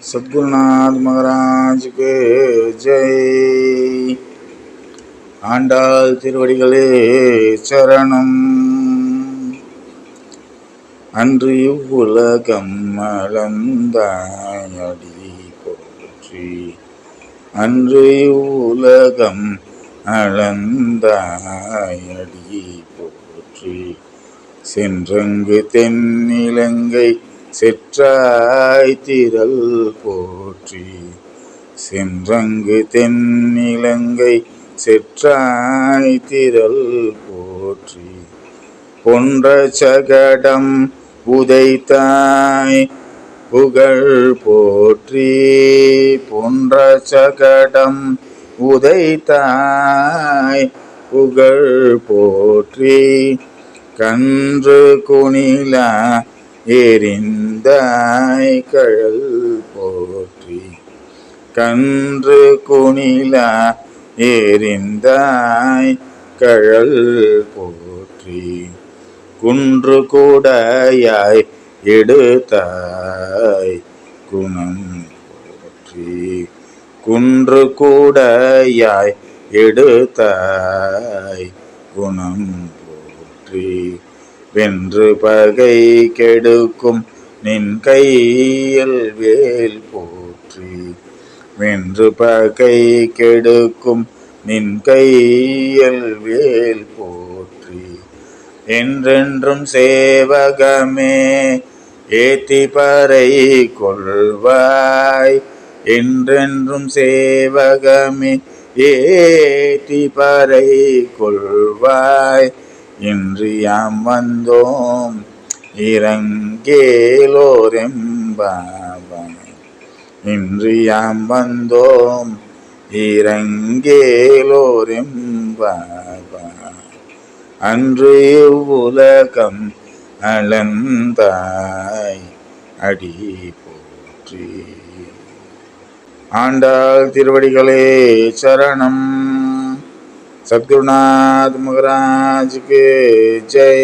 सद्गुरुनाथ महाराज के जय। ஆண்டாள் திருவடிகளே சரணம். அன்று இவ்வுலகம் அளந்தாயடி போற்றி, அன்று இவ்வுலகம் அளந்தாயடி போற்றி. சென்றங்கு தென்னிலங்கை செற்றாய் திரள் போற்றி, சென்றங்கு தென்னிலங்கை செற்றாய் திரள் போற்றி. பொன்ற சகடம் உதைத்தாய் புகழ் போற்றி, பொன்ற சகடம் உதைத்தாய் புகழ் போற்றி. கன்று குணிலா எரிந்தாய் கழல் போற்றி, கன்று குணிலா எரிந்தாய் கழல் போற்றி. குன்று கூடையாய் எடுத்தாய் குணம் போற்றி, குன்று கூடையாய் எடுத்தாய் குணம் போற்றி. வென்று பகை கெடுக்கும் நின் கையில் வேல் போற்றி, வென்று பகை கெடுக்கும் நின் கையில் வேல் போற்றி. என்றென்றும் சேவகமே ஏத்தி பறை கொள்வாய், என்றென்றும் சேவகமே ஏத்தி பறை கொள்வாய். இன்று யாம் வந்தோம் இரங்கேலோரெம்பாவாய், இன்று யாம் வந்தோம் இரங்கேலோரெம்பாவாய். அன்று இவ்வுலகம் அளந்தாய் அடி போற்றி. ஆண்டாள் திருவடிகளே சரணம். सद्गुरुनाथ महाराज के जय।